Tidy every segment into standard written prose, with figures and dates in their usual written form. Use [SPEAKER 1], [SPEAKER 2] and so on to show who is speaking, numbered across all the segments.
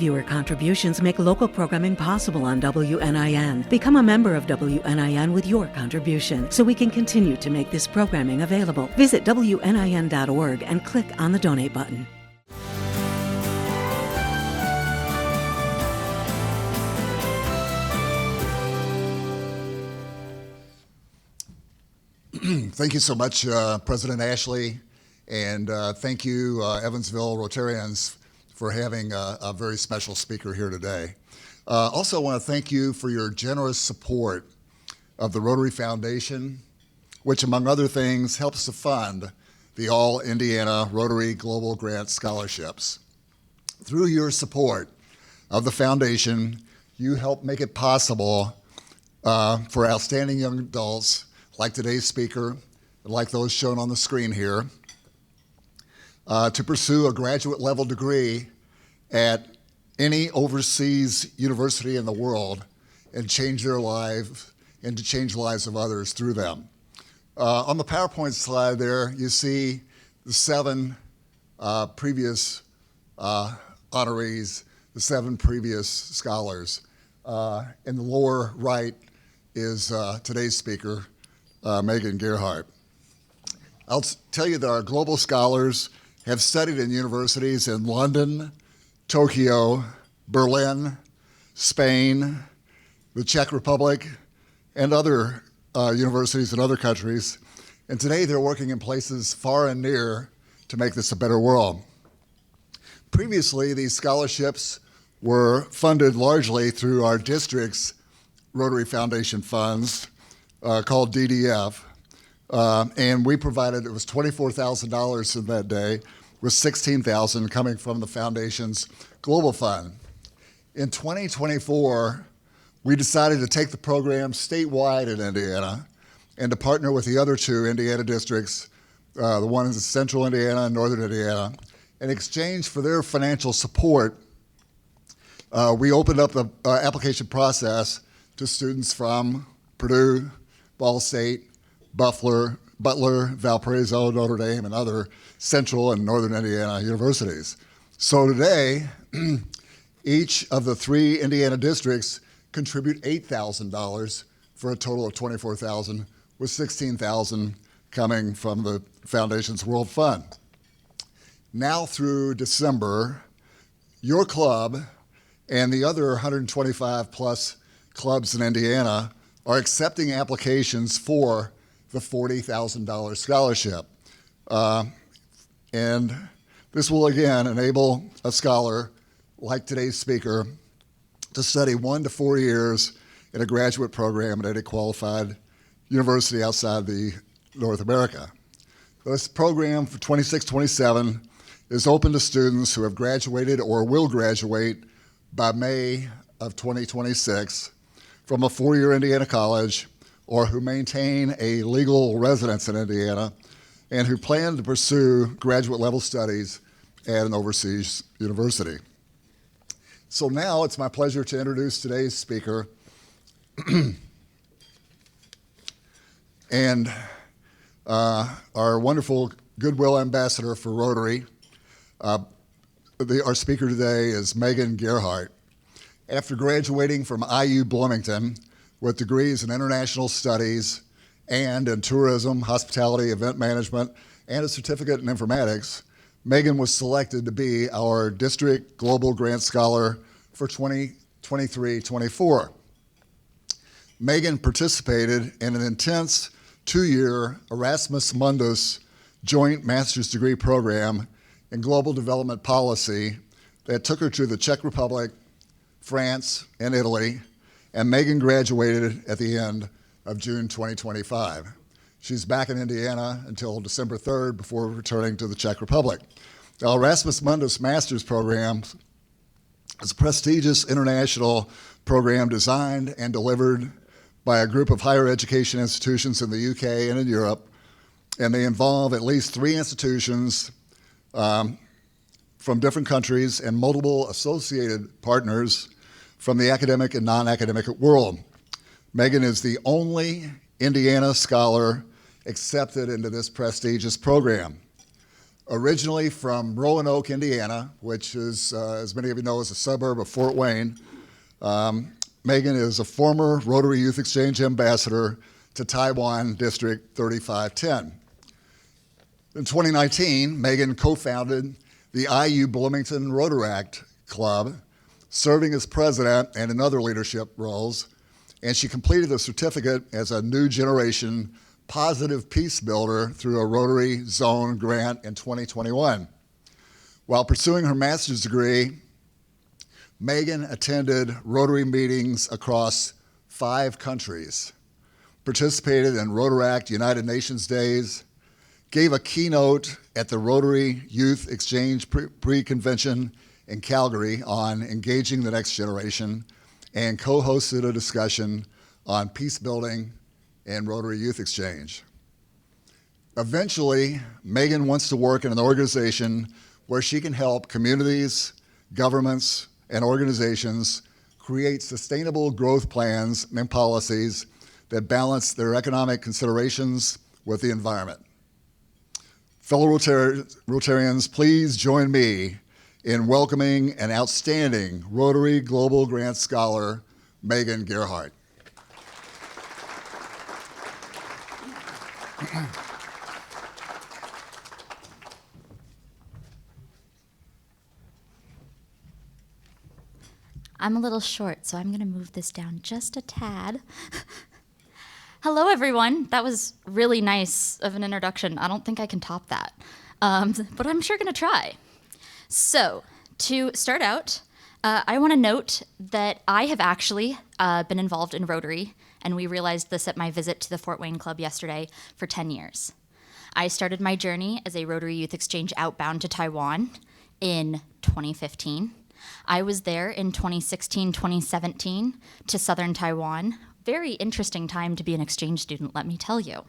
[SPEAKER 1] Viewer contributions make local programming possible on WNIN. Become a member of WNIN with your contribution so we can continue to make this programming available. Visit WNIN.org and click on the donate button.
[SPEAKER 2] Thank you so much, President Ashley, and thank you, Evansville Rotarians, for having a very special speaker here today. Also, I want to thank you for your generous support of the Rotary Foundation, which, among other things, helps to fund the All Indiana Rotary Global Grant Scholarships. Through your support of the foundation, you help make it possible for outstanding young adults like today's speaker, like those shown on the screen here, to pursue a graduate level degree at any overseas university in the world and change their lives and to change the lives of others through them. On the PowerPoint slide there, you see the 7 previous honorees, the 7 previous scholars. In the lower right is today's speaker, Megan Gearheart. I'll tell you that our global scholars have studied in universities in London, Tokyo, Berlin, Spain, the Czech Republic, and other universities in other countries. And today they're working in places far and near to make this a better world. Previously, these scholarships were funded largely through our district's Rotary Foundation funds, called DDF, and we provided, it was $24,000 in that day, with $16,000 coming from the foundation's Global Fund. In 2024, we decided to take the program statewide in Indiana and to partner with the other 2 Indiana districts, the one in central Indiana and northern Indiana. In exchange for their financial support, we opened up the application process to students from Purdue, Ball State, Butler, Valparaiso, Notre Dame, and other central and northern Indiana universities. So today, each of the 3 Indiana districts contribute $8,000 for a total of $24,000, with $16,000 coming from the Foundation's World Fund. Now through December, your club and the other 125 plus clubs in Indiana are accepting applications for the $40,000 scholarship. And this will again enable a scholar like today's speaker to study 1 to 4 years in a graduate program at any qualified university outside the North America. This program for 26-27 is open to students who have graduated or will graduate by May of 2026 from a 4-year Indiana college, or who maintain a legal residence in Indiana and who plan to pursue graduate level studies at an overseas university. So now it's my pleasure to introduce today's speaker and our wonderful Goodwill Ambassador for Rotary. Our speaker today is Megan Gearheart. After graduating from IU Bloomington with degrees in international studies and in tourism, hospitality, event management, and a certificate in informatics, Megan was selected to be our district global grant scholar for 2023-24. Megan participated in an intense 2-year Erasmus Mundus joint master's degree program in global development policy that took her to the Czech Republic, France, and Italy, and Megan graduated at the end of June 2025. She's back in Indiana until December 3rd before returning to the Czech Republic. The Erasmus Mundus Master's Program is a prestigious international program designed and delivered by a group of higher education institutions in the UK and in Europe, and they involve at least 3 institutions from different countries and multiple associated partners from the academic and non-academic world. Megan is the only Indiana scholar accepted into this prestigious program. Originally from Roanoke, Indiana, which is, as many of you know, is a suburb of Fort Wayne, Megan is a former Rotary Youth Exchange ambassador to Taiwan District 3510. In 2019, Megan co-founded the IU Bloomington Rotaract Club, serving as president and in other leadership roles, and she completed a certificate as a new generation positive peace builder through a Rotary Zone grant in 2021. While pursuing her master's degree, Megan attended Rotary meetings across 5 countries, participated in Rotaract United Nations Days, gave a keynote at the Rotary Youth Exchange Pre-Convention in Calgary on engaging the next generation, and co-hosted a discussion on peace building and Rotary Youth Exchange. Eventually, Megan wants to work in an organization where she can help communities, governments, and organizations create sustainable growth plans and policies that balance their economic considerations with the environment. Fellow Rotarians, please join me in welcoming an outstanding Rotary Global Grant Scholar, Megan Gearheart.
[SPEAKER 3] I'm a little short, so I'm going to move this down just a tad. Hello, everyone. That was really nice of an introduction. I don't think I can top that, but I'm sure going to try. So, to start out, I want to note that I have actually been involved in Rotary, and we realized this at my visit to the Fort Wayne Club yesterday, for 10 years. I started my journey as a Rotary Youth Exchange outbound to Taiwan in 2015. I was there in 2016, 2017 to southern Taiwan. Very interesting time to be an exchange student, let me tell you.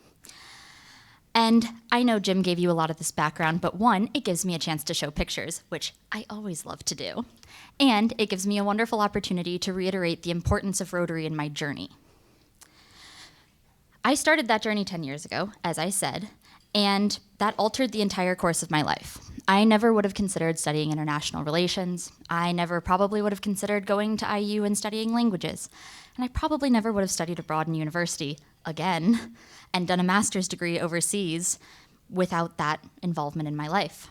[SPEAKER 3] And I know Jim gave you a lot of this background, but one, it gives me a chance to show pictures, which I always love to do. And it gives me a wonderful opportunity to reiterate the importance of Rotary in my journey. I started that journey 10 years ago, as I said, and that altered the entire course of my life. I never would have considered studying international relations. I never probably would have considered going to IU and studying languages. And I probably never would have studied abroad in university again and done a master's degree overseas without that involvement in my life.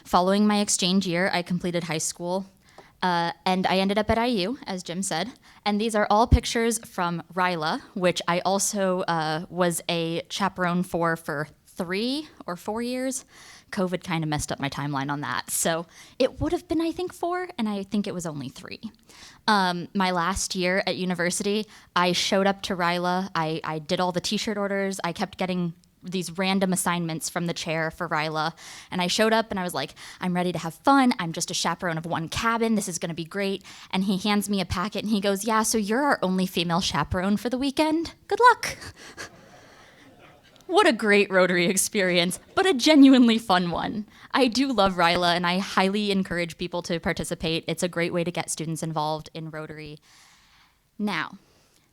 [SPEAKER 3] Following my exchange year, I completed high school, and I ended up at IU, as Jim said. And these are all pictures from RILA, which I also was a chaperone for 3 or 4 years. COVID kind of messed up my timeline on that. So it would have been, I think, 4, and I think it was only 3. My last year at university, I showed up to RILA. I did all the t-shirt orders. I kept getting these random assignments from the chair for RILA. And I showed up and I was like, I'm ready to have fun. I'm just a chaperone of one cabin. This is going to be great. And he hands me a packet and he goes, yeah, so you're our only female chaperone for the weekend. Good luck. What a great Rotary experience, but a genuinely fun one. I do love RILA, and I highly encourage people to participate. It's a great way to get students involved in Rotary. Now,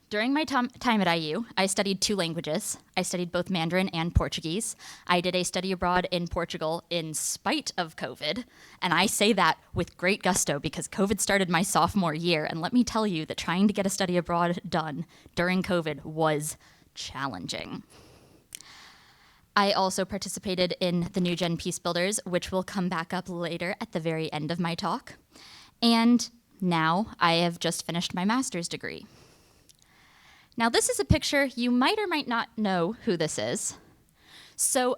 [SPEAKER 3] during my time at IU, I studied 2 languages. I studied both Mandarin and Portuguese. I did a study abroad in Portugal in spite of COVID, and I say that with great gusto because COVID started my sophomore year, and let me tell you that trying to get a study abroad done during COVID was challenging. I also participated in the New Gen Peace Builders, which will come back up later at the very end of my talk. And now I have just finished my master's degree. Now this is a picture, you might or might not know who this is. So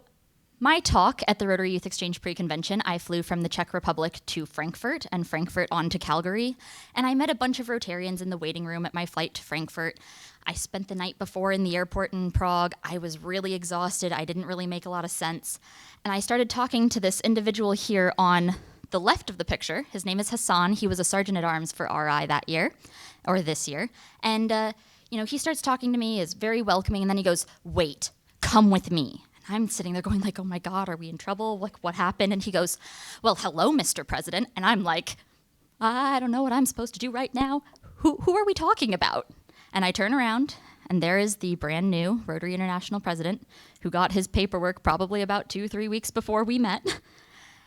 [SPEAKER 3] my talk at the Rotary Youth Exchange Pre-Convention, I flew from the Czech Republic to Frankfurt and Frankfurt on to Calgary. And I met a bunch of Rotarians in the waiting room at my flight to Frankfurt. I spent the night before in the airport in Prague. I was really exhausted. I didn't really make a lot of sense. And I started talking to this individual here on the left of the picture. His name is Hassan. He was a sergeant at arms for RI that year, or this year. And, he starts talking to me, is very welcoming, and then he goes, wait, come with me. And I'm sitting there going like, oh my God, are we in trouble? Like, what happened? And he goes, well, hello, Mr. President. And I'm like, I don't know what I'm supposed to do right now. Who are we talking about? And I turn around, And there is the brand new Rotary International president who got his paperwork probably about 2-3 weeks before we met.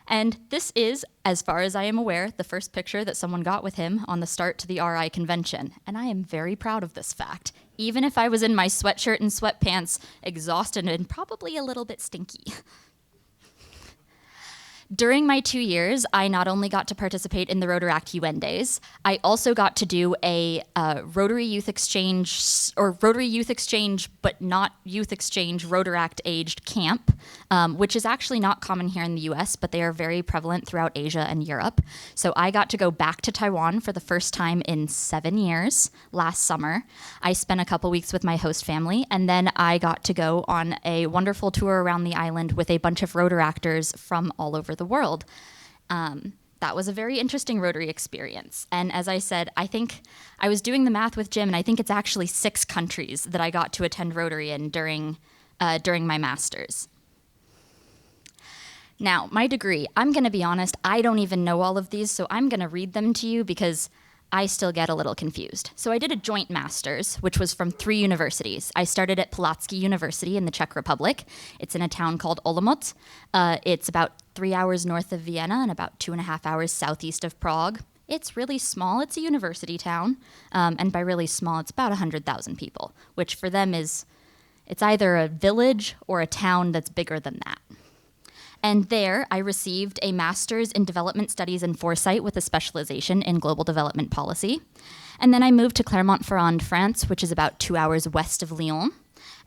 [SPEAKER 3] And this is, as far as I am aware, the first picture that someone got with him on the start to the RI convention. And I am very proud of this fact, even if I was in my sweatshirt and sweatpants, exhausted and probably a little bit stinky. During my 2 years, I not only got to participate in the Rotaract UN Days, I also got to do a Rotary Youth Exchange, or Rotary Youth Exchange, but not Youth Exchange, Rotaract aged camp, which is actually not common here in the US, but they are very prevalent throughout Asia and Europe. So I got to go back to Taiwan for the first time in 7 years last summer. I spent a couple weeks with my host family, and then I got to go on a wonderful tour around the island with a bunch of Rotaractors from all over the world. That was a very interesting Rotary experience. And as I said, I think I was doing the math with Jim, and I think it's actually 6 countries that I got to attend Rotary in during my master's. Now, my degree, I'm going to be honest, I don't even know all of these, so I'm going to read them to you because I still get a little confused. So I did a joint master's, which was from 3 universities. I started at Pulaski University in the Czech Republic. It's in a town called Olomouc. It's about 3 hours north of Vienna and about 2.5 hours southeast of Prague. It's really small. It's a university town. And by really small, it's about 100,000 people, which for them it's either a village or a town that's bigger than that. And there, I received a master's in development studies and foresight with a specialization in global development policy. And then I moved to Clermont-Ferrand, France, which is about 2 hours west of Lyon.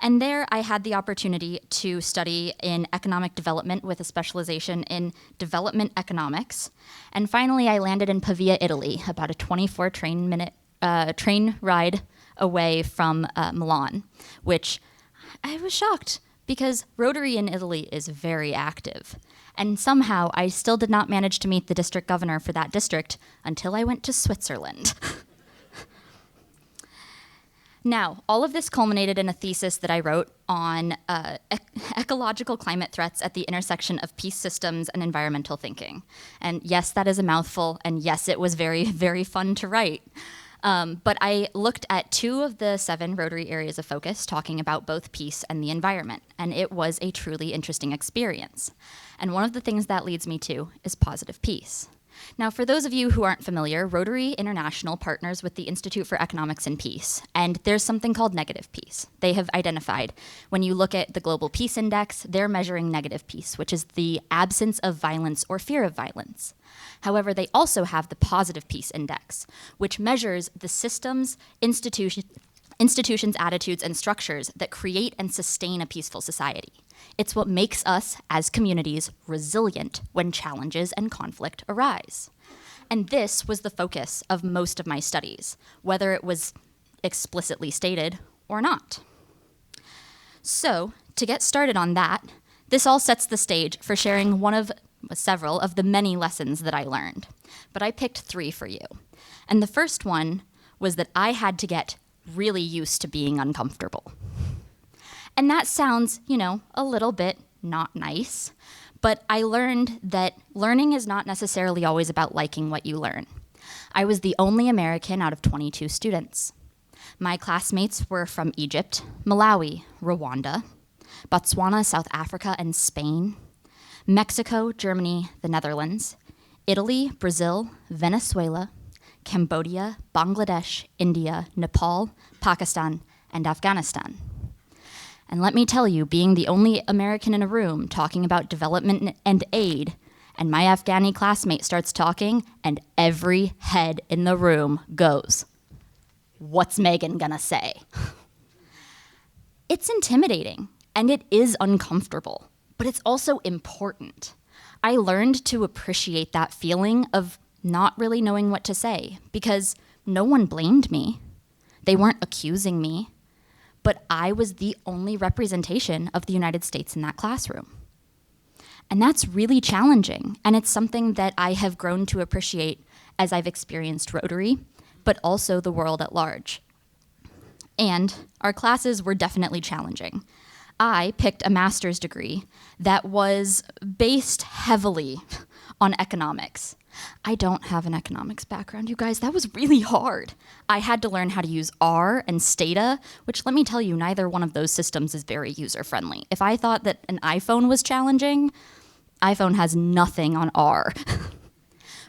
[SPEAKER 3] And there, I had the opportunity to study in economic development with a specialization in development economics. And finally, I landed in Pavia, Italy, about a 24 train ride away from Milan, which I was shocked, because Rotary in Italy is very active. And somehow I still did not manage to meet the district governor for that district until I went to Switzerland. Now, all of this culminated in a thesis that I wrote on ecological climate threats at the intersection of peace systems and environmental thinking. And yes, that is a mouthful, and yes, it was very, very fun to write. But I looked at 2 of the 7 Rotary areas of focus, talking about both peace and the environment, and it was a truly interesting experience. And one of the things that leads me to is positive peace. Now, for those of you who aren't familiar, Rotary International partners with the Institute for Economics and Peace, and there's something called negative peace. They have identified, when you look at the Global Peace Index, they're measuring negative peace, which is the absence of violence or fear of violence. However, they also have the Positive Peace Index, which measures the systems, institutions, attitudes, and structures that create and sustain a peaceful society. It's what makes us, as communities, resilient when challenges and conflict arise. And this was the focus of most of my studies, whether it was explicitly stated or not. So, to get started on that, this all sets the stage for sharing one of several of the many lessons that I learned. But I picked 3 for you. And the first one was that I had to get really used to being uncomfortable. And that sounds, a little bit not nice, but I learned that learning is not necessarily always about liking what you learn. I was the only American out of 22 students. My classmates were from Egypt, Malawi, Rwanda, Botswana, South Africa, and Spain, Mexico, Germany, the Netherlands, Italy, Brazil, Venezuela, Cambodia, Bangladesh, India, Nepal, Pakistan, and Afghanistan. And let me tell you, being the only American in a room talking about development and aid, and my Afghani classmate starts talking, and every head in the room goes, "What's Megan gonna say?" It's intimidating, and it is uncomfortable, but it's also important. I learned to appreciate that feeling of not really knowing what to say, because no one blamed me. They weren't accusing me, but I was the only representation of the United States in that classroom. And that's really challenging, and it's something that I have grown to appreciate as I've experienced Rotary, but also the world at large. And our classes were definitely challenging. I picked a master's degree that was based heavily on economics. I don't have an economics background, you guys. That was really hard. I had to learn how to use R and Stata, which, let me tell you, neither one of those systems is very user-friendly. If I thought that an iPhone was challenging, iPhone has nothing on R.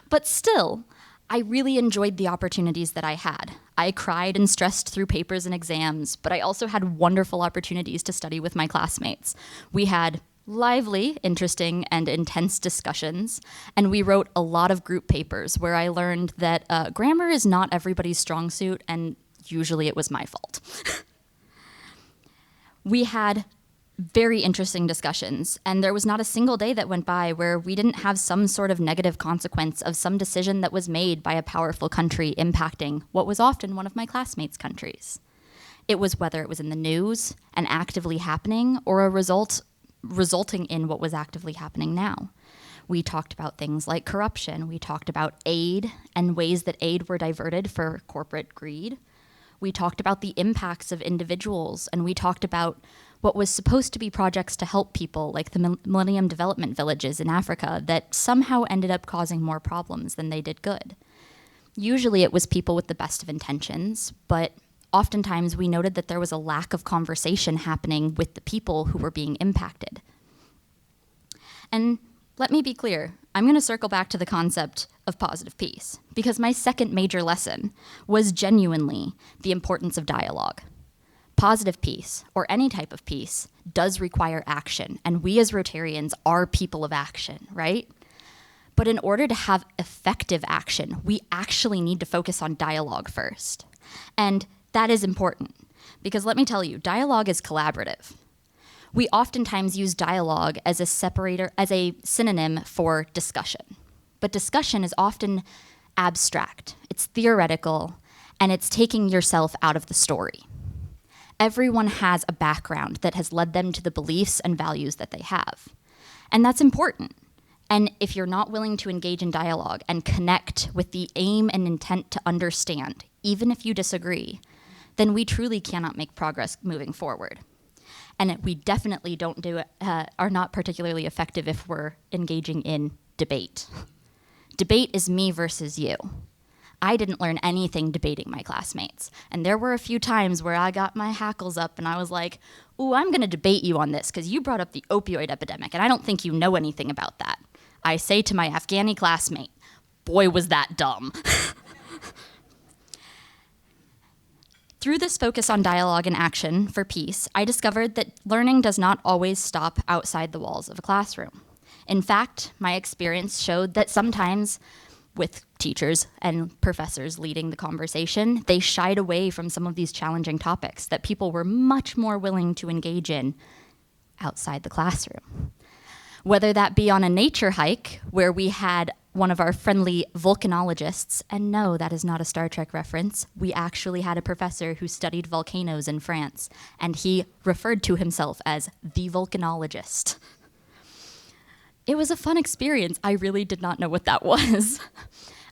[SPEAKER 3] But still, I really enjoyed the opportunities that I had. I cried and stressed through papers and exams, but I also had wonderful opportunities to study with my classmates. We had lively, interesting, and intense discussions, and we wrote a lot of group papers where I learned that grammar is not everybody's strong suit, and usually it was my fault. We had very interesting discussions, and there was not a single day that went by where we didn't have some sort of negative consequence of some decision that was made by a powerful country impacting what was often one of my classmates' countries. It was whether it was in the news and actively happening, or a resulting in what was actively happening now. We talked about things like corruption. We talked about aid and ways that aid were diverted for corporate greed. We talked about the impacts of individuals, and we talked about what was supposed to be projects to help people, like the Millennium Development Villages in Africa, that somehow ended up causing more problems than they did good. Usually it was people with the best of intentions, but oftentimes we noted that there was a lack of conversation happening with the people who were being impacted. And let me be clear, I'm going to circle back to the concept of positive peace, because my second major lesson was genuinely the importance of dialogue. Positive peace, or any type of peace, does require action, and we as Rotarians are people of action, right? But in order to have effective action, we actually need to focus on dialogue first. And that is important, because let me tell you, dialogue is collaborative. We oftentimes use dialogue as a synonym for discussion. But discussion is often abstract, it's theoretical, and it's taking yourself out of the story. Everyone has a background that has led them to the beliefs and values that they have. And that's important. And if you're not willing to engage in dialogue and connect with the aim and intent to understand, even if you disagree, then we truly cannot make progress moving forward. And we definitely are not particularly effective if we're engaging in debate. Debate is me versus you. I didn't learn anything debating my classmates. And there were a few times where I got my hackles up and I was like, ooh, I'm gonna debate you on this because you brought up the opioid epidemic and I don't think you know anything about that. I say to my Afghani classmate, boy, was that dumb. Through this focus on dialogue and action for peace, I discovered that learning does not always stop outside the walls of a classroom. In fact, my experience showed that sometimes, with teachers and professors leading the conversation, they shied away from some of these challenging topics that people were much more willing to engage in outside the classroom. Whether that be on a nature hike, where we had one of our friendly volcanologists, and no, that is not a Star Trek reference, we actually had a professor who studied volcanoes in France, and he referred to himself as the volcanologist. It was a fun experience. I really did not know what that was.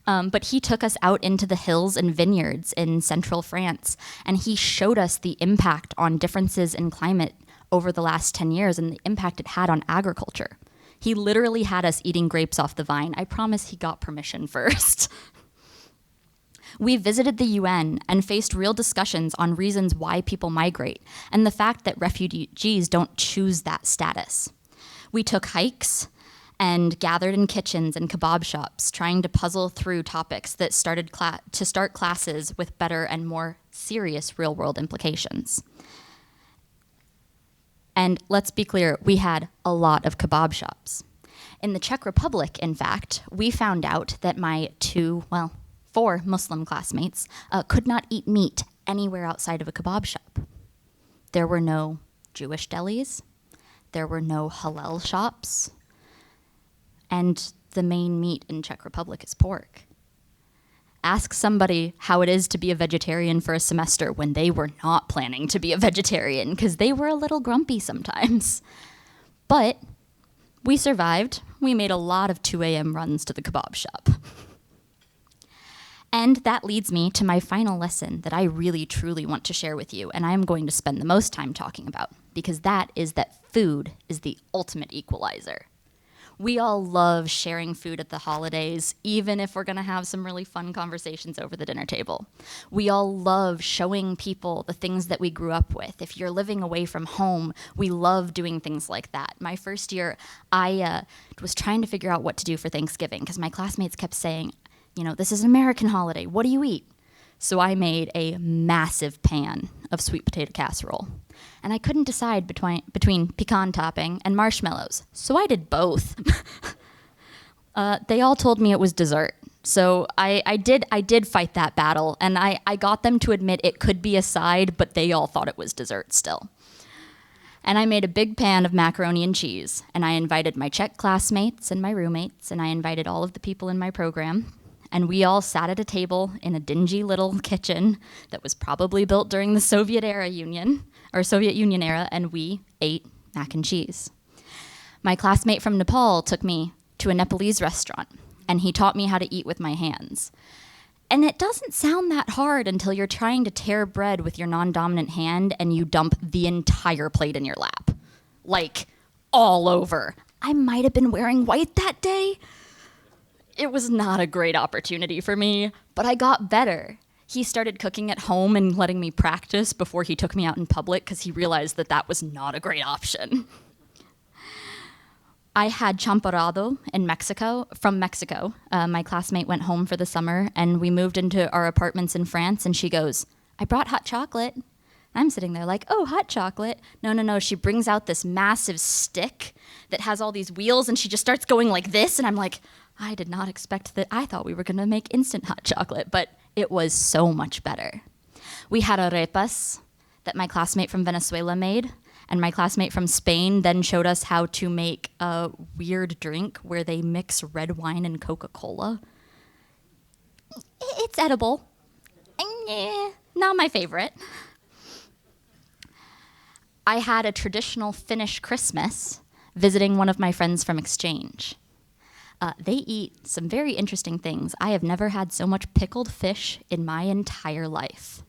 [SPEAKER 3] But he took us out into the hills and vineyards in central France, and he showed us the impact on differences in climate over the last 10 years and the impact it had on agriculture. He literally had us eating grapes off the vine. I promise he got permission first. We visited the UN and faced real discussions on reasons why people migrate and the fact that refugees don't choose that status. We took hikes and gathered in kitchens and kebab shops, trying to puzzle through topics that start classes with better and more serious real-world implications. And let's be clear, we had a lot of kebab shops. In the Czech Republic, in fact, we found out that my 4 Muslim classmates could not eat meat anywhere outside of a kebab shop. There were no Jewish delis, there were no halal shops, and the main meat in Czech Republic is pork. Ask somebody how it is to be a vegetarian for a semester when they were not planning to be a vegetarian, because they were a little grumpy sometimes. But we survived. We made a lot of 2 a.m. runs to the kebab shop. And that leads me to my final lesson that I really, truly want to share with you, and I am going to spend the most time talking about, because that is that food is the ultimate equalizer. We all love sharing food at the holidays, even if we're gonna have some really fun conversations over the dinner table. We all love showing people the things that we grew up with. If you're living away from home, we love doing things like that. My first year, I was trying to figure out what to do for Thanksgiving because my classmates kept saying, you know, this is an American holiday, what do you eat? So I made a massive pan of sweet potato casserole. And I couldn't decide between pecan topping and marshmallows, so I did both. They all told me it was dessert, so I did fight that battle, and I got them to admit it could be a side, but they all thought it was dessert still. And I made a big pan of macaroni and cheese, and I invited my Czech classmates and my roommates, and I invited all of the people in my program, and we all sat at a table in a dingy little kitchen that was probably built during the Soviet Union era, and we ate mac and cheese. My classmate from Nepal took me to a Nepalese restaurant, and he taught me how to eat with my hands. And it doesn't sound that hard until you're trying to tear bread with your non-dominant hand and you dump the entire plate in your lap. Like, all over. I might have been wearing white that day. It was not a great opportunity for me, but I got better. He started cooking at home and letting me practice before he took me out in public because he realized that that was not a great option. I had champorado from Mexico. My classmate went home for the summer, and we moved into our apartments in France, and she goes, I brought hot chocolate. I'm sitting there like, oh, hot chocolate. No. She brings out this massive stick that has all these wheels, and she just starts going like this, and I'm like, I did not expect that. I thought we were going to make instant hot chocolate, but it was so much better. We had arepas that my classmate from Venezuela made, and my classmate from Spain then showed us how to make a weird drink where they mix red wine and Coca-Cola. It's edible. Not my favorite. I had a traditional Finnish Christmas visiting one of my friends from exchange. They eat some very interesting things. I have never had so much pickled fish in my entire life.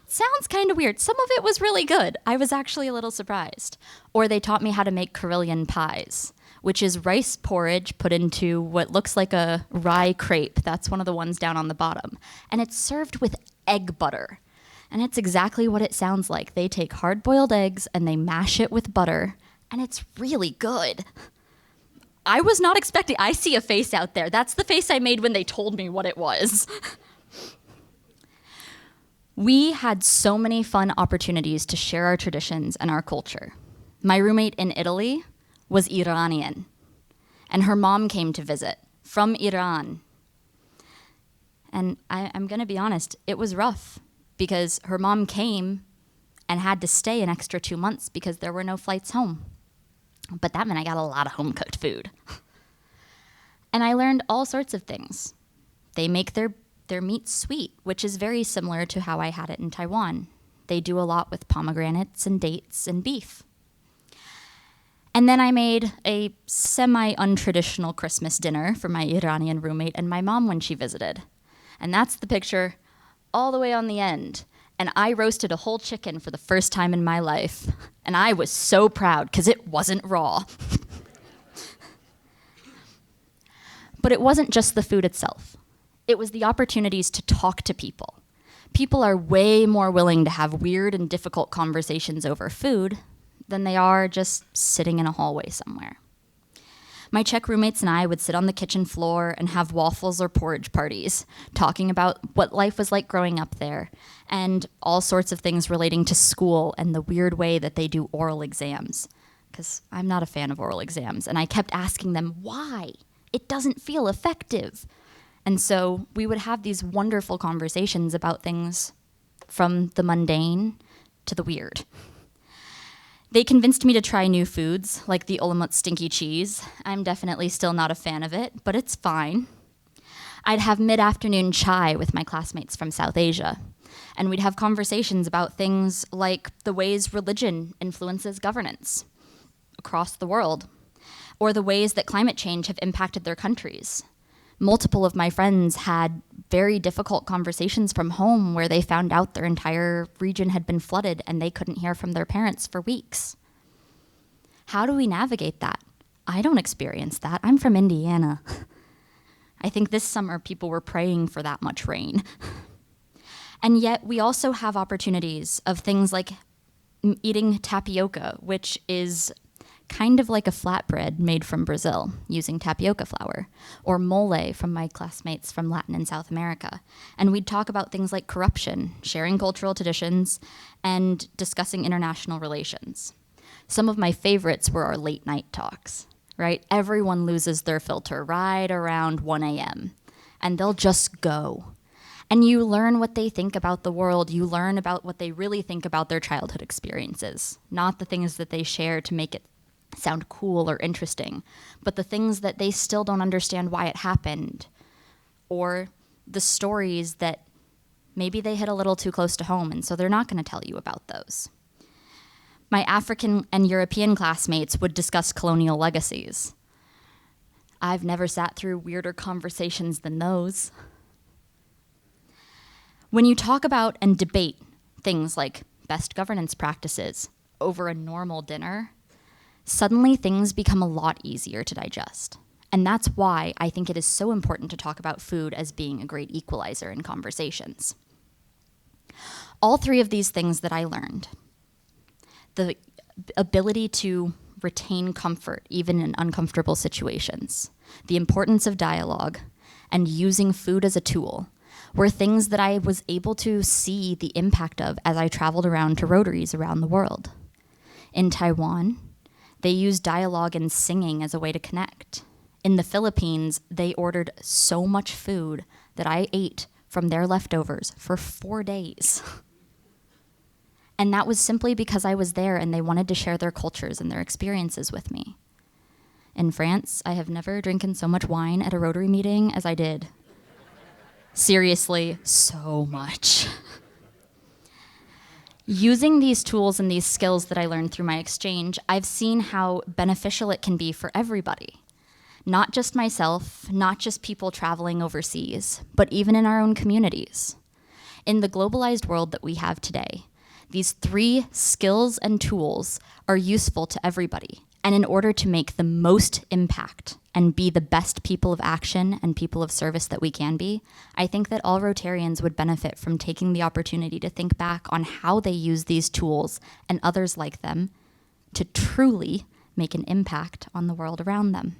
[SPEAKER 3] It sounds kind of weird. Some of it was really good. I was actually a little surprised. Or they taught me how to make Karelian pies, which is rice porridge put into what looks like a rye crepe. That's one of the ones down on the bottom. And it's served with egg butter. And it's exactly what it sounds like. They take hard-boiled eggs and they mash it with butter, and it's really good. I was not expecting. I see a face out there. That's the face I made when they told me what it was. We had so many fun opportunities to share our traditions and our culture. My roommate in Italy was Iranian, and her mom came to visit from Iran. And I'm going to be honest, it was rough because her mom came and had to stay an extra 2 months because there were no flights home. But that meant I got a lot of home-cooked food. And I learned all sorts of things. They make their meat sweet, which is very similar to how I had it in Taiwan. They do a lot with pomegranates and dates and beef. And then I made a semi-untraditional Christmas dinner for my Iranian roommate and my mom when she visited. And that's the picture all the way on the end. And I roasted a whole chicken for the first time in my life. And I was so proud because it wasn't raw. But it wasn't just the food itself. It was the opportunities to talk to people. People are way more willing to have weird and difficult conversations over food than they are just sitting in a hallway somewhere. My Czech roommates and I would sit on the kitchen floor and have waffles or porridge parties, talking about what life was like growing up there, and all sorts of things relating to school and the weird way that they do oral exams. Because I'm not a fan of oral exams, and I kept asking them why. It doesn't feel effective. And so we would have these wonderful conversations about things from the mundane to the weird. They convinced me to try new foods, like the Olomouc stinky cheese. I'm definitely still not a fan of it, but it's fine. I'd have mid-afternoon chai with my classmates from South Asia, and we'd have conversations about things like the ways religion influences governance across the world, or the ways that climate change have impacted their countries. Multiple of my friends had very difficult conversations from home where they found out their entire region had been flooded and they couldn't hear from their parents for weeks. How do we navigate that? I don't experience that. I'm from Indiana. I think this summer people were praying for that much rain. And yet we also have opportunities of things like eating tapioca, which is kind of like a flatbread made from Brazil using tapioca flour, or mole from my classmates from Latin and South America. And we'd talk about things like corruption, sharing cultural traditions, and discussing international relations. Some of my favorites were our late night talks, right? Everyone loses their filter right around 1 a.m., and they'll just go. And you learn what they think about the world. You learn about what they really think about their childhood experiences, not the things that they share to make it sound cool or interesting, but the things that they still don't understand why it happened, or the stories that maybe they hit a little too close to home, and so they're not going to tell you about those. My African and European classmates would discuss colonial legacies. I've never sat through weirder conversations than those. When you talk about and debate things like best governance practices over a normal dinner, suddenly things become a lot easier to digest. And that's why I think it is so important to talk about food as being a great equalizer in conversations. All three of these things that I learned, the ability to retain comfort even in uncomfortable situations, the importance of dialogue, and using food as a tool, were things that I was able to see the impact of as I traveled around to Rotaries around the world. In Taiwan, they used dialogue and singing as a way to connect. In the Philippines, they ordered so much food that I ate from their leftovers for 4 days. And that was simply because I was there and they wanted to share their cultures and their experiences with me. In France, I have never drinking so much wine at a Rotary meeting as I did. Seriously, so much. Using these tools and these skills that I learned through my exchange, I've seen how beneficial it can be for everybody. Not just myself, not just people traveling overseas, but even in our own communities. In the globalized world that we have today, these 3 skills and tools are useful to everybody. And in order to make the most impact and be the best people of action and people of service that we can be, I think that all Rotarians would benefit from taking the opportunity to think back on how they use these tools and others like them to truly make an impact on the world around them.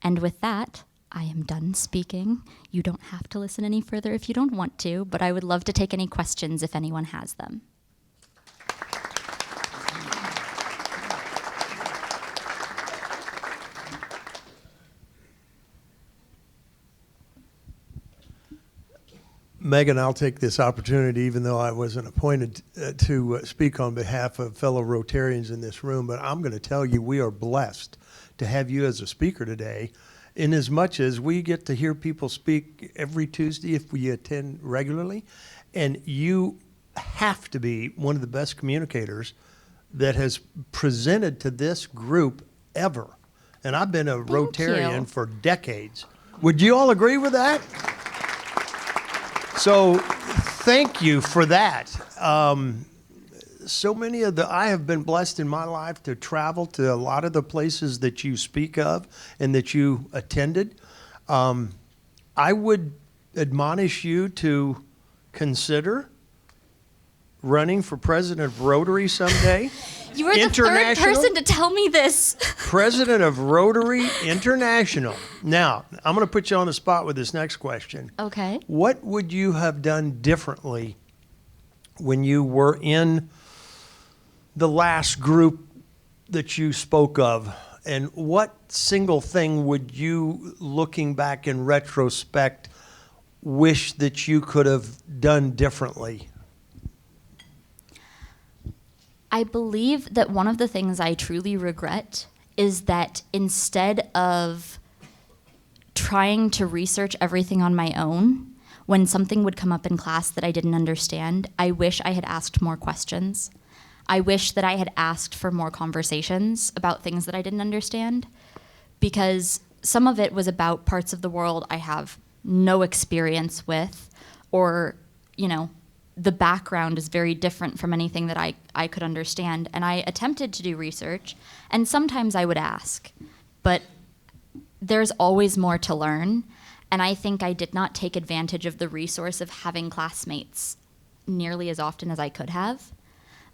[SPEAKER 3] And with that, I am done speaking. You don't have to listen any further if you don't want to, but I would love to take any questions if anyone has them.
[SPEAKER 4] Megan, I'll take this opportunity, even though I wasn't appointed to speak on behalf of fellow Rotarians in this room, but I'm going to tell you we are blessed to have you as a speaker today, in as much as we get to hear people speak every Tuesday if we attend regularly, and you have to be one of the best communicators that has presented to this group ever. And I've been a Rotarian for decades. Would you all agree with that? So thank you for that. So many of I have been blessed in my life to travel to a lot of the places that you speak of and that you attended. I would admonish you to consider running for president of Rotary someday.
[SPEAKER 3] You were the third person to tell me this.
[SPEAKER 4] President of Rotary International. Now, I'm going to put you on the spot with this next question.
[SPEAKER 3] Okay.
[SPEAKER 4] What would you have done differently when you were in the last group that you spoke of? And what single thing would you, looking back in retrospect, wish that you could have done differently?
[SPEAKER 3] I believe that one of the things I truly regret is that instead of trying to research everything on my own, when something would come up in class that I didn't understand, I wish I had asked more questions. I wish that I had asked for more conversations about things that I didn't understand, because some of it was about parts of the world I have no experience with, or, the background is very different from anything that I could understand. And I attempted to do research, and sometimes I would ask, but there's always more to learn. And I think I did not take advantage of the resource of having classmates nearly as often as I could have.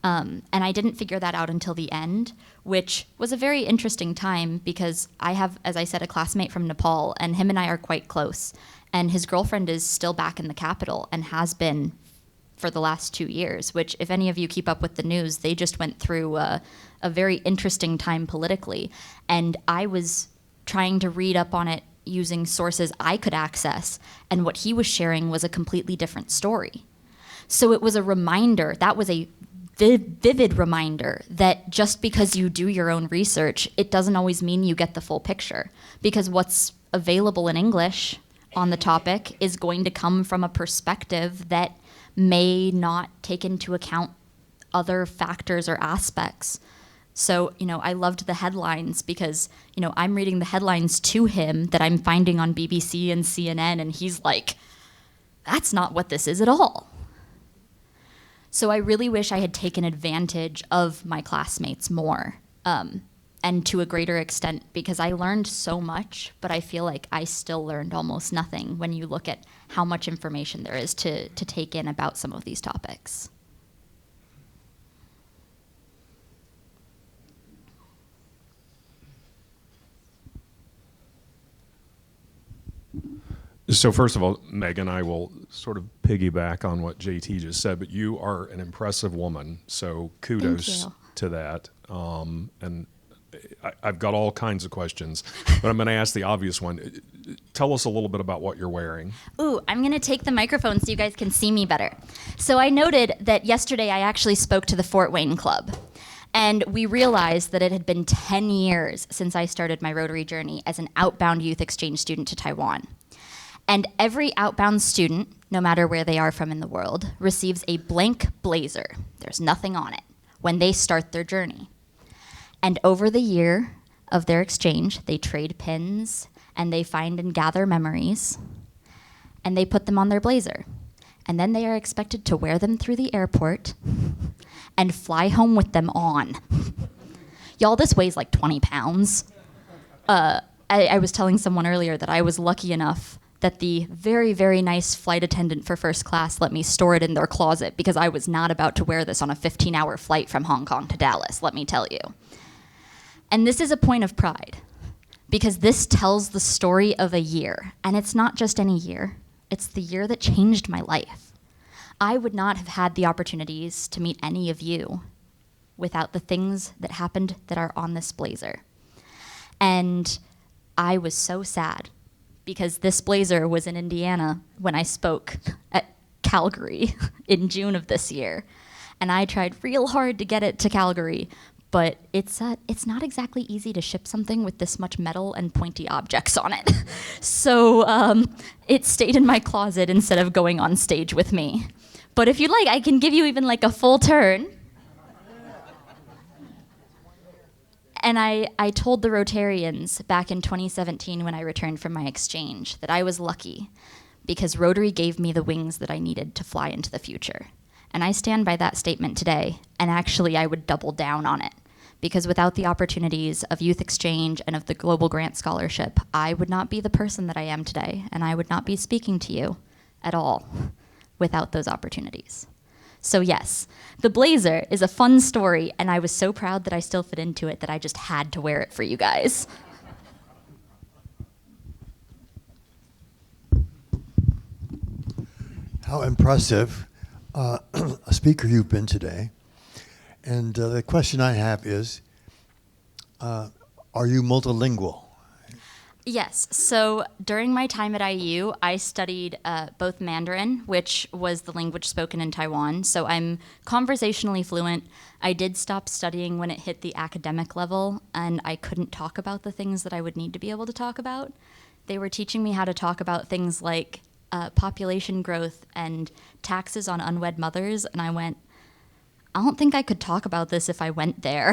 [SPEAKER 3] And I didn't figure that out until the end, which was a very interesting time because I have, as I said, a classmate from Nepal, and him and I are quite close. And his girlfriend is still back in the capital and has been for the last 2 years, which, if any of you keep up with the news, they just went through a very interesting time politically. And I was trying to read up on it using sources I could access, and what he was sharing was a completely different story. So it was a reminder, that was a vivid reminder, that just because you do your own research, it doesn't always mean you get the full picture. Because what's available in English on the topic is going to come from a perspective that may not take into account other factors or aspects. So, I loved the headlines because, I'm reading the headlines to him that I'm finding on BBC and CNN, and he's like, that's not what this is at all. So I really wish I had taken advantage of my classmates more, and to a greater extent, because I learned so much, but I feel like I still learned almost nothing when you look at how much information there is to take in about some of these topics.
[SPEAKER 5] So first of all, Megan, I will sort of piggyback on what JT just said, but you are an impressive woman, so kudos to that. And I've got all kinds of questions, but I'm going to ask the obvious one. Tell us a little bit about what you're wearing.
[SPEAKER 3] Ooh, I'm going to take the microphone so you guys can see me better. So I noted that yesterday I actually spoke to the Fort Wayne Club. And we realized that it had been 10 years since I started my Rotary journey as an outbound youth exchange student to Taiwan. And every outbound student, no matter where they are from in the world, receives a blank blazer, there's nothing on it, when they start their journey. And over the year of their exchange, they trade pins, and they find and gather memories, and they put them on their blazer. And then they are expected to wear them through the airport and fly home with them on. Y'all, this weighs like 20 pounds. I was telling someone earlier that I was lucky enough that the very, very nice flight attendant for first class let me store it in their closet because I was not about to wear this on a 15-hour flight from Hong Kong to Dallas, let me tell you. And this is a point of pride because this tells the story of a year. And it's not just any year. It's the year that changed my life. I would not have had the opportunities to meet any of you without the things that happened that are on this blazer. And I was so sad because this blazer was in Indiana when I spoke at Calgary in June of this year. And I tried real hard to get it to Calgary, but it's not exactly easy to ship something with this much metal and pointy objects on it. So it stayed in my closet instead of going on stage with me. But if you'd like, I can give you even like a full turn. And I told the Rotarians back in 2017 when I returned from my exchange that I was lucky because Rotary gave me the wings that I needed to fly into the future. And I stand by that statement today, and actually I would double down on it because without the opportunities of youth exchange and of the Global Grant Scholarship, I would not be the person that I am today, and I would not be speaking to you at all without those opportunities. So yes, the blazer is a fun story, and I was so proud that I still fit into it that I just had to wear it for you guys.
[SPEAKER 6] How impressive a speaker you've been today. And the question I have is, are you multilingual?
[SPEAKER 3] Yes. So during my time at IU, I studied both Mandarin, which was the language spoken in Taiwan. So I'm conversationally fluent. I did stop studying when it hit the academic level, and I couldn't talk about the things that I would need to be able to talk about. They were teaching me how to talk about things like population growth and taxes on unwed mothers, and I went, I don't think I could talk about this if I went there.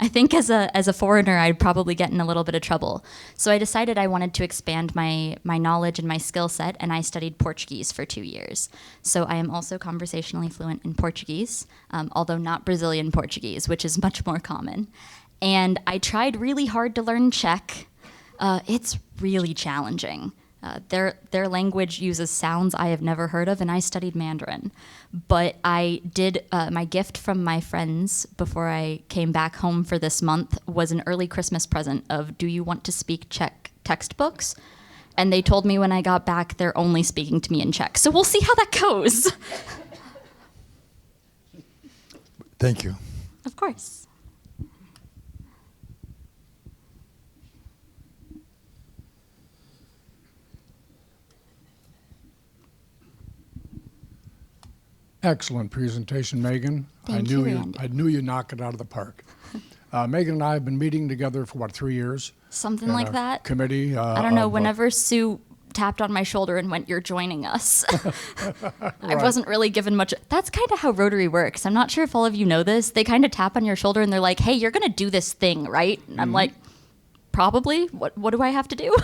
[SPEAKER 3] I think as a foreigner, I'd probably get in a little bit of trouble. So I decided I wanted to expand my knowledge and my skill set, and I studied Portuguese for 2 years. So I am also conversationally fluent in Portuguese, although not Brazilian Portuguese, which is much more common. And I tried really hard to learn Czech. It's really challenging. Their language uses sounds I have never heard of, and I studied Mandarin. But I did, my gift from my friends before I came back home for this month was an early Christmas present of, do you want to speak Czech textbooks? And they told me when I got back, they're only speaking to me in Czech. So we'll see how that goes.
[SPEAKER 6] Thank you.
[SPEAKER 3] Of course.
[SPEAKER 7] Excellent presentation, Megan.
[SPEAKER 3] Thank you, Randy.
[SPEAKER 7] I knew you knocked it out of the park. Megan and I have been meeting together for, 3 years?
[SPEAKER 3] Something
[SPEAKER 7] in
[SPEAKER 3] like
[SPEAKER 7] a
[SPEAKER 3] that.
[SPEAKER 7] Committee.
[SPEAKER 3] I don't know, whenever Sue tapped on my shoulder and went, "You're joining us." I wasn't really given much. That's kind of how Rotary works. I'm not sure if all of you know this. They kind of tap on your shoulder and they're like, "Hey, you're going to do this thing, right?" And I'm like, "Probably. What do I have to do?"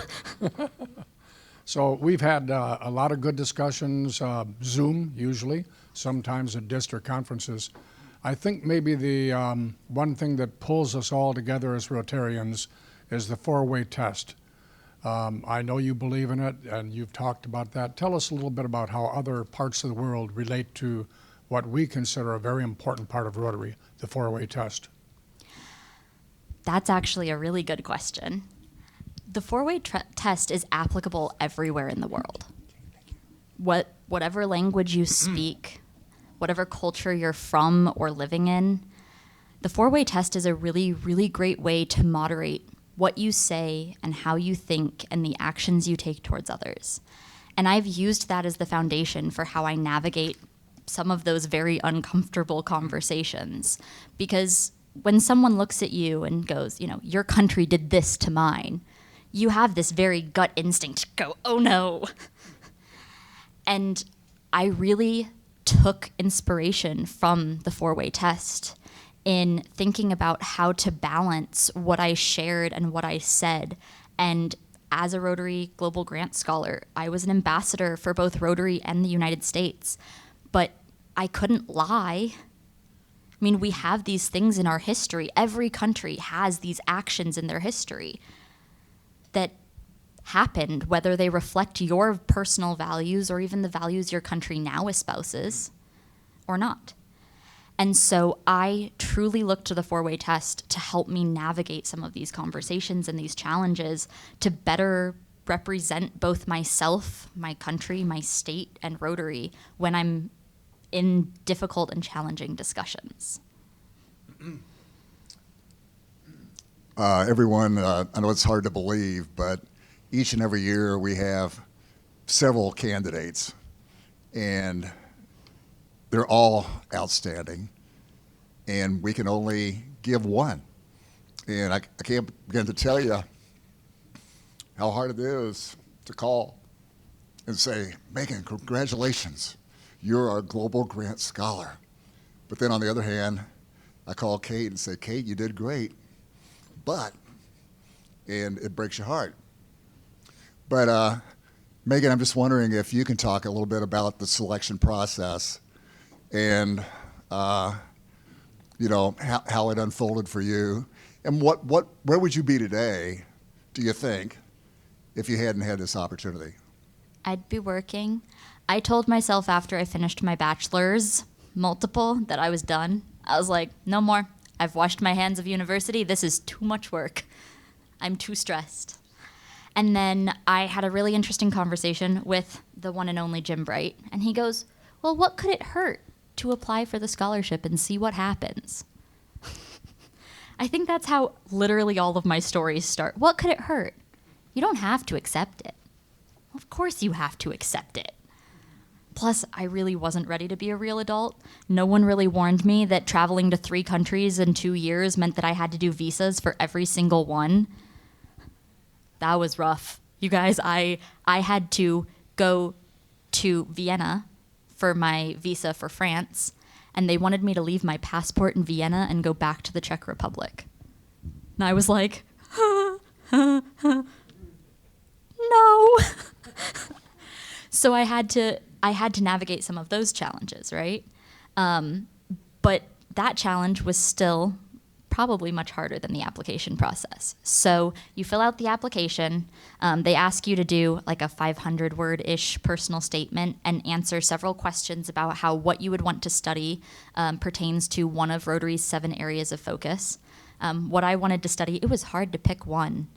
[SPEAKER 7] So we've had a lot of good discussions, Zoom usually, sometimes at district conferences. I think maybe the one thing that pulls us all together as Rotarians is the four-way test. I know you believe in it, and you've talked about that. Tell us a little bit about how other parts of the world relate to what we consider a very important part of Rotary, the four-way test.
[SPEAKER 3] That's actually a really good question. The four-way test is applicable everywhere in the world. Whatever language you speak, whatever culture you're from or living in, the four-way test is a really, really great way to moderate what you say and how you think and the actions you take towards others. And I've used that as the foundation for how I navigate some of those very uncomfortable conversations. Because when someone looks at you and goes, your country did this to mine, you have this very gut instinct to go, "Oh no." And I really took inspiration from the four-way test in thinking about how to balance what I shared and what I said. And as a Rotary Global Grant Scholar, I was an ambassador for both Rotary and the United States. But I couldn't lie. I mean, we have these things in our history. Every country has these actions in their history that happened, whether they reflect your personal values or even the values your country now espouses or not. And so I truly look to the four-way test to help me navigate some of these conversations and these challenges to better represent both myself, my country, my state, and Rotary when I'm in difficult and challenging discussions.
[SPEAKER 2] Everyone, I know it's hard to believe, but each and every year we have several candidates, and they're all outstanding, and we can only give one. And I can't begin to tell you how hard it is to call and say, "Megan, congratulations, you're our Global Grant Scholar." But then on the other hand, I call Kate and say, "Kate, you did great, but," and it breaks your heart. But Megan, I'm just wondering if you can talk a little bit about the selection process and how it unfolded for you, and where would you be today, do you think, if you hadn't had this opportunity?
[SPEAKER 3] I'd be working. I told myself after I finished my bachelor's, multiple, that I was done. I was like, no more. I've washed my hands of university. This is too much work. I'm too stressed. And then I had a really interesting conversation with the one and only Jim Bright, and he goes, "Well, what could it hurt to apply for the scholarship and see what happens?" I think that's how literally all of my stories start. What could it hurt? You don't have to accept it. Of course you have to accept it. Plus, I really wasn't ready to be a real adult. No one really warned me that traveling to 3 countries in 2 years meant that I had to do visas for every single one. That was rough. You guys, I had to go to Vienna for my visa for France, and they wanted me to leave my passport in Vienna and go back to the Czech Republic. And I was like, no. So I had to navigate some of those challenges, right? But that challenge was still probably much harder than the application process. So you fill out the application. They ask you to do like a 500-word-ish personal statement and answer several questions about how what you would want to study pertains to one of Rotary's 7 areas of focus. What I wanted to study, it was hard to pick one.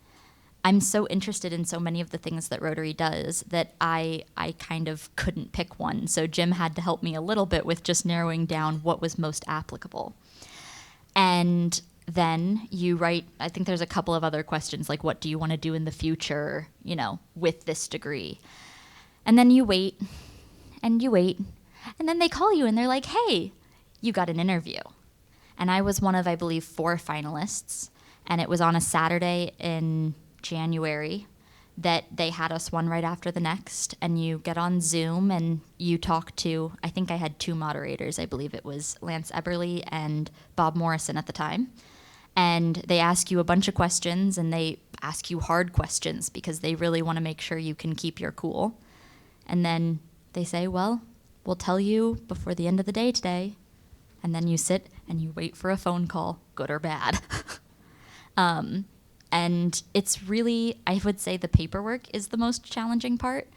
[SPEAKER 3] I'm so interested in so many of the things that Rotary does that I kind of couldn't pick one. So Jim had to help me a little bit with just narrowing down what was most applicable. And then you write, I think there's a couple of other questions, like what do you want to do in the future, with this degree? And then you wait, and you wait, and then they call you and they're like, hey, you got an interview. And I was one of, I believe, 4 finalists, and it was on a Saturday in January that they had us one right after the next, and you get on Zoom and you talk to, I think I had 2 moderators. I believe it was Lance Eberly and Bob Morrison at the time. And they ask you a bunch of questions, and they ask you hard questions because they really want to make sure you can keep your cool. And then they say, well, we'll tell you before the end of the day today. And then you sit and you wait for a phone call, good or bad. And it's really, I would say the paperwork is the most challenging part.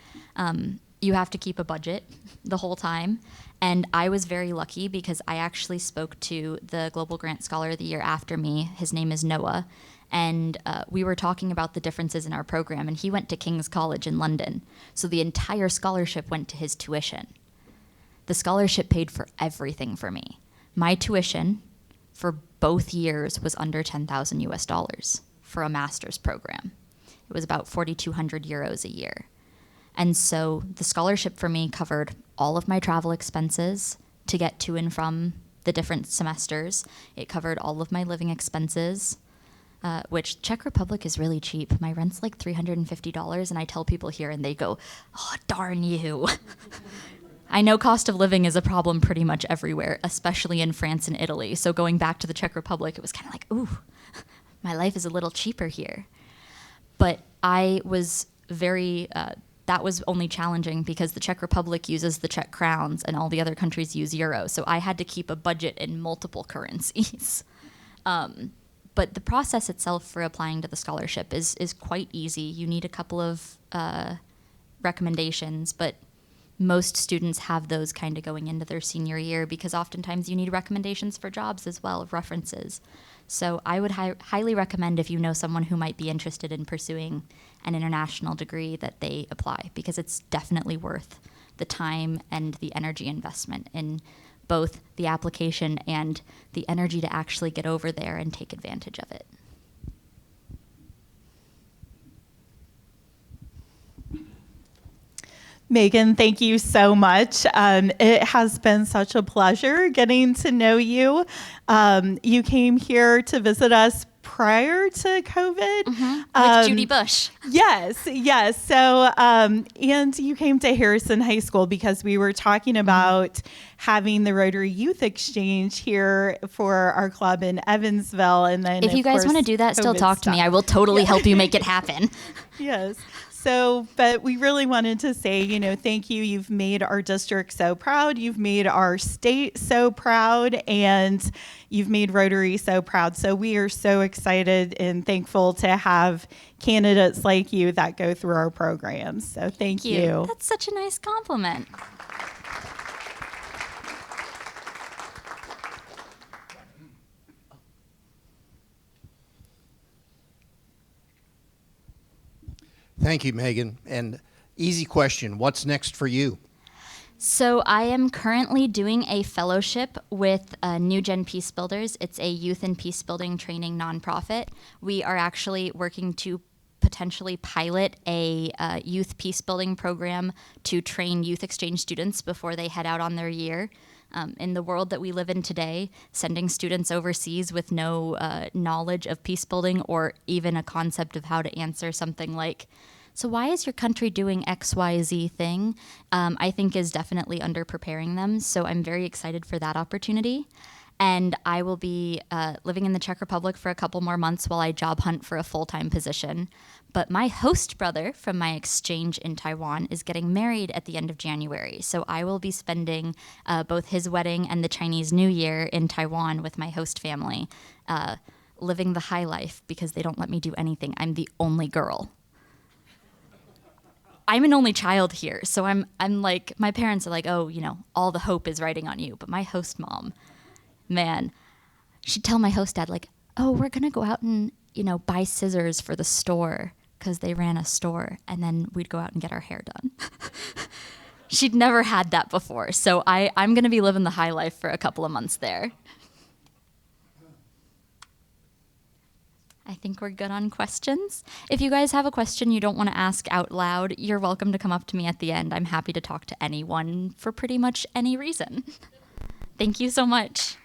[SPEAKER 3] You have to keep a budget the whole time. And I was very lucky because I actually spoke to the Global Grant Scholar of the year after me. His name is Noah. And we were talking about the differences in our program. And he went to King's College in London. So the entire scholarship went to his tuition. The scholarship paid for everything for me. My tuition for both years was under $10,000 US for a master's program. It was about 4,200 euros a year. And so the scholarship for me covered all of my travel expenses to get to and from the different semesters. It covered all of my living expenses, which Czech Republic is really cheap. My rent's like $350, and I tell people here and they go, oh, darn you. I know cost of living is a problem pretty much everywhere, especially in France and Italy. So going back to the Czech Republic, it was kind of like, ooh, my life is a little cheaper here. But I was very, that was only challenging because the Czech Republic uses the Czech crowns and all the other countries use euro. So I had to keep a budget in multiple currencies. But the process itself for applying to the scholarship is quite easy. You need a couple of recommendations, but most students have those kind of going into their senior year because oftentimes you need recommendations for jobs as well, references. So I would highly recommend if you know someone who might be interested in pursuing an international degree that they apply because it's definitely worth the time and the energy investment in both the application and the energy to actually get over there and take advantage of it.
[SPEAKER 8] Megan, thank you so much. It has been such a pleasure getting to know you. You came here to visit us prior to COVID.
[SPEAKER 3] With Judy Bush.
[SPEAKER 8] Yes. So, and you came to Harrison High School because we were talking about having the Rotary Youth Exchange here for our club in Evansville. And then,
[SPEAKER 3] if you guys want to do that, still talk to me. I will totally help you make it happen.
[SPEAKER 8] Yes. So, but we really wanted to say, thank you. You've made our district so proud. You've made our state so proud, and you've made Rotary so proud. So we are so excited and thankful to have candidates like you that go through our programs. So thank you.
[SPEAKER 3] That's such a nice compliment.
[SPEAKER 9] Thank you, Megan. And easy question, what's next for you?
[SPEAKER 3] So I am currently doing a fellowship with New Gen Peace Builders. It's a youth and peace building training nonprofit. We are actually working to potentially pilot a youth peace building program to train youth exchange students before they head out on their year. In the world that we live in today, sending students overseas with no knowledge of peace building or even a concept of how to answer something like So why is your country doing XYZ thing? I think is definitely under preparing them. So I'm very excited for that opportunity. And I will be living in the Czech Republic for a couple more months while I job hunt for a full-time position. But my host brother from my exchange in Taiwan is getting married at the end of January. So I will be spending both his wedding and the Chinese New Year in Taiwan with my host family, living the high life because they don't let me do anything. I'm the only girl. I'm an only child here. So I'm like, my parents are like, oh, you know, all the hope is riding on you. But my host mom, man, she'd tell my host dad, like, oh, we're going to go out and, you know, buy scissors for the store because they ran a store. And then we'd go out and get our hair done. She'd never had that before. So I'm going to be living the high life for a couple of months there. I think we're good on questions. If you guys have a question you don't want to ask out loud, you're welcome to come up to me at the end. I'm happy to talk to anyone for pretty much any reason. Thank you so much.